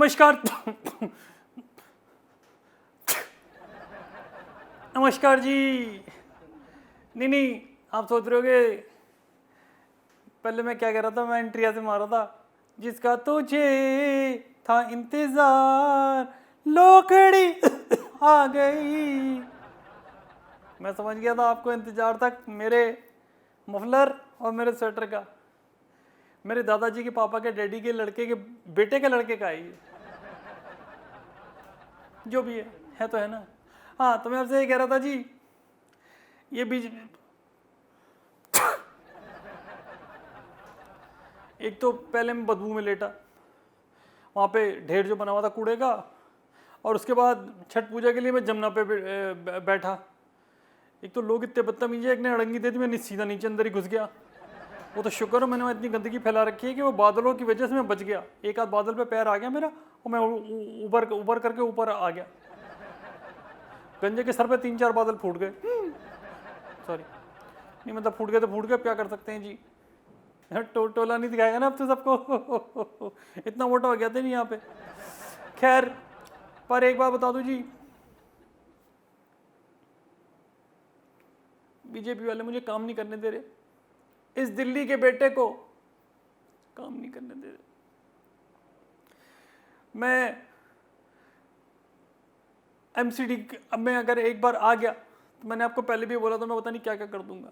नमस्कार। नमस्कार जी। नहीं, आप सोच रहे होगे पहले मैं क्या कह रहा था, मैं एंट्रिया से मारा था, जिसका तुझे था इंतजार लोकड़ी आ गई। मैं समझ गया था आपको इंतजार था मेरे मफलर और मेरे स्वेटर का, मेरे दादाजी के पापा के डैडी के लड़के के बेटे के लड़के का है ये, जो भी है तो है ना। हाँ, तो मैं आपसे ये कह रहा था जी, ये बीच एक तो पहले मैं बदबू में लेटा वहाँ पे ढेर जो बना हुआ था कूड़े का, और उसके बाद छठ पूजा के लिए मैं जमुना पे बैठा। एक तो लोग इतने बदतमीज है, एक ने अड़ंगी दे दी, मैं सीधा नीचे अंदर ही घुस गया। वो तो शुक्र है मैंने इतनी गंदगी फैला रखी है कि वो बादलों की वजह से मैं बच गया। एक आध बादल पे पैर आ गया मेरा और मैं उबर करके ऊपर आ गया। गंजे के सर पे 3-4 बादल फूट गए। सॉरी, नहीं मतलब फूट गए तो फूट गए, क्या कर सकते हैं जी। टोला नहीं दिखाएगा ना अब तो सबको। इतना मोटा हो गया था नहीं यहाँ पे। खैर, पर एक बात बता दूं जी, बीजेपी वाले मुझे काम नहीं करने दे रहे, इस दिल्ली के बेटे को काम नहीं करने दे रहे। मैं एमसीडी में अगर एक बार आ गया तो मैंने आपको पहले भी बोला था, मैं पता नहीं क्या क्या कर दूंगा।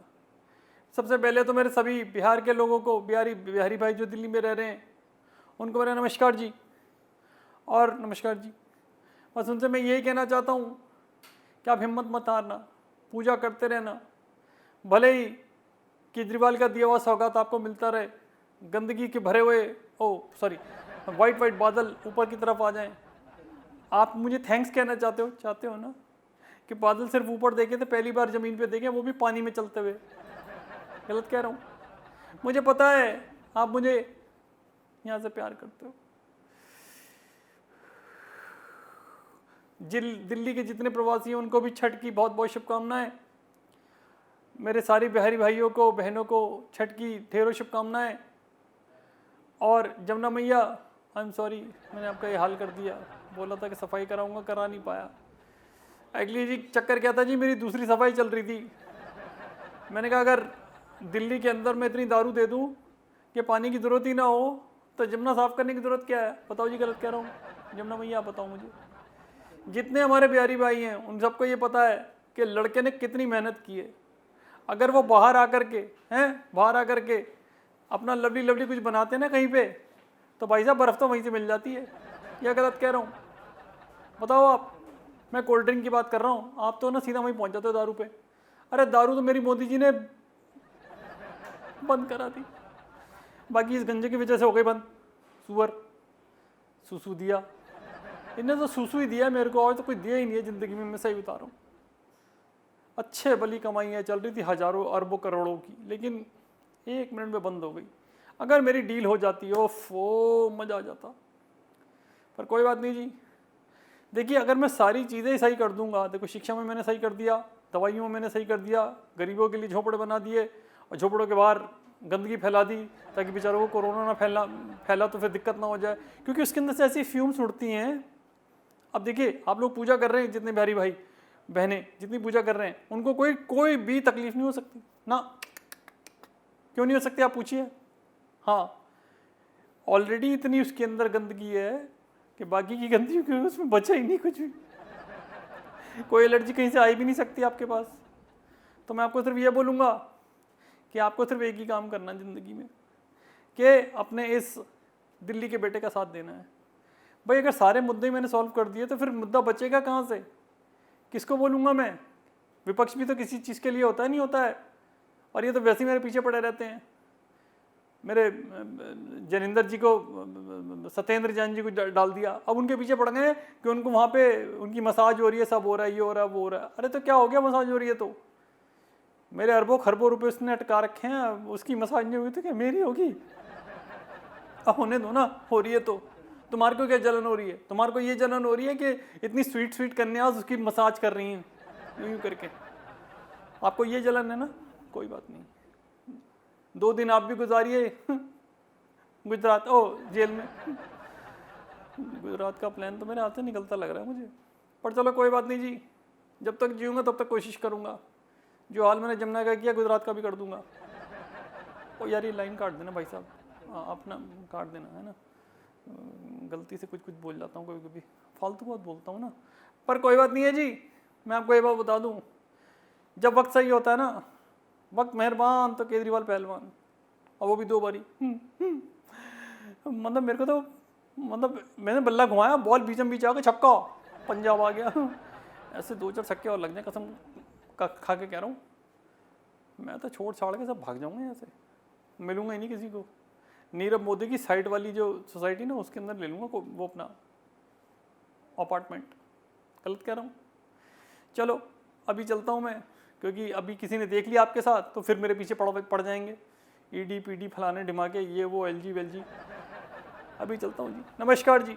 सबसे पहले तो मेरे सभी बिहार के लोगों को, बिहारी भाई जो दिल्ली में रह रहे हैं, उनको मेरा नमस्कार जी और नमस्कार जी। बस उनसे मैं यही कहना चाहता हूँ कि आप हिम्मत मत हारना, पूजा करते रहना, भले ही केजरीवाल का दिया हुआ सौगात आपको मिलता रहे, गंदगी के भरे हुए वाइट बादल ऊपर की तरफ आ जाएं। आप मुझे थैंक्स कहना चाहते हो ना, कि बादल सिर्फ ऊपर देखे थे, पहली बार ज़मीन पे देखे, वो भी पानी में चलते हुए। गलत कह रहा हूँ, मुझे पता है आप मुझे यहाँ से प्यार करते हो। दिल्ली के जितने प्रवासी हैं उनको भी छठ की बहुत बहुत शुभकामनाएं। मेरे सारे बिहारी भाइयों को, बहनों को छठ की ढेरों शुभकामनाएं। और जमुना मैया, आई एम सॉरी, मैंने आपका ये हाल कर दिया। बोला था कि सफाई कराऊंगा, करा नहीं पाया। एक्चुअली जी चक्कर क्या था जी, मेरी दूसरी सफाई चल रही थी। मैंने कहा अगर दिल्ली के अंदर मैं इतनी दारू दे दूं कि पानी की ज़रूरत ही ना हो तो जमुना साफ़ करने की ज़रूरत क्या है। बताओ जी, गलत कह रहा हूँ? जमुना मैया आप बताओ मुझे। जितने हमारे बिहारी भाई हैं उन सबको ये पता है कि लड़के ने कितनी मेहनत की है। अगर वो बाहर आकर के अपना लवली कुछ बनाते ना कहीं पे, तो भाई साहब बर्फ़ तो वहीं से मिल जाती है। या गलत कह रहा हूँ? बताओ आप। मैं कोल्ड ड्रिंक की बात कर रहा हूँ, आप तो ना सीधा वहीं पहुँच जाते हो दारू पे। अरे दारू तो मेरी मोदी जी ने बंद करा दी, बाकी इस गंजे की वजह से हो गई बंद। सुअर सुसु दिया, इन्हें तो सुसु ही दिया मेरे को, और तो कोई दिया ही नहीं है ज़िंदगी में। मैं सही बता रहा हूँ। अच्छे भली कमाइयाँ चल रही थी हज़ारों अरबों करोड़ों की, लेकिन 1 मिनट में बंद हो गई। अगर मेरी डील हो जाती ओफो मज़ा आ जाता। पर कोई बात नहीं जी। देखिए, अगर मैं सारी चीज़ें सही कर दूंगा, देखो शिक्षा में मैंने सही कर दिया, दवाइयों में मैंने सही कर दिया, गरीबों के लिए झोपड़े बना दिए और झोपड़ों के बाहर गंदगी फैला दी ताकि बेचारों को कोरोना ना फैला तो फिर दिक्कत ना हो जाए, क्योंकि उसके अंदर से ऐसी फ्यूम्स उड़ती हैं। अब देखिए, आप लोग पूजा कर रहे हैं, जितने बिहारी भाई बहनें जितनी पूजा कर रहे हैं, उनको कोई भी तकलीफ नहीं हो सकती ना। क्यों नहीं हो सकती आप पूछिए। हाँ, ऑलरेडी इतनी उसके अंदर गंदगी है कि बाकी की गंदगी की उसमें बचा ही नहीं कुछ भी। कोई एलर्जी कहीं से आई भी नहीं सकती आपके पास। तो मैं आपको सिर्फ ये बोलूँगा कि आपको सिर्फ एक ही काम करना है ज़िंदगी में, कि अपने इस दिल्ली के बेटे का साथ देना है। भाई अगर सारे मुद्दे मैंने सॉल्व कर दिए तो फिर मुद्दा बचेगा कहाँ से? किसको बोलूँगा मैं? विपक्ष भी तो किसी चीज़ के लिए होता है, नहीं होता है। और ये तो वैसे ही मेरे पीछे पड़े रहते हैं। मेरे जनिंदर जी को, सत्येंद्र जैन जी को डाल दिया, अब उनके पीछे पड़ गए कि उनको वहाँ पे उनकी मसाज हो रही है, सब हो रहा है, ये हो रहा है, वो हो रहा है। अरे तो क्या हो गया, मसाज हो रही है तो? मेरे अरबों खरबों रुपए उसने अटका रखे हैं, उसकी मसाज नहीं हुई तो क्या मेरी होगी? अब होने दो ना, हो रही है तो। तुम्हारे को क्या जलन हो रही है? तुम्हारे को ये जलन हो रही है कि इतनी स्वीट कन्या उसकी मसाज कर रही हैं यूँ करके। आपको ये जलन है ना, कोई बात नहीं। 2 दिन आप भी गुजारिए गुजरात जेल में। गुजरात का प्लान तो मेरे हाथ से निकलता लग रहा है मुझे, पर चलो कोई बात नहीं जी, जब तक जीऊँगा तब तक कोशिश करूँगा। जो हाल मैंने जमुना का किया गुजरात का भी कर दूँगा। ओ यार ये लाइन काट देना भाई साहब, अपना काट देना है ना, गलती से कुछ कुछ बोल जाता हूँ कभी कभी, फालतू बहुत बोलता हूँ ना, पर कोई बात नहीं है जी। मैं आपको एक बात बता दूँ, जब वक्त सही होता है ना, वक्त मेहरबान तो केजरीवाल पहलवान, और वो भी 2 बारी। मतलब मेरे को तो, मतलब मैंने बल्ला घुमाया, बॉल बीचम बीच आ गया, छक्का, पंजाब आ गया। ऐसे 2-4 छक्के और लग जाए कसम खा के कह रहा हूँ, मैं तो छोड़ छाड़ के सब भाग जाऊँगा यहाँ से, मिलूंगा ही नहीं किसी को। नीरव मोदी की साइड वाली जो सोसाइटी ना उसके अंदर ले लूँगा वो अपना अपार्टमेंट। गलत कह रहा हूँ? चलो अभी चलता हूँ मैं, क्योंकि अभी किसी ने देख लिया आपके साथ तो फिर मेरे पीछे पड़ जाएंगे, ईडी पीडी फलाने ढिमाके ये वो एलजी वेलजी। अभी चलता हूँ जी, नमस्कार जी।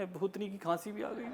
भूतनी की खांसी भी आ गई।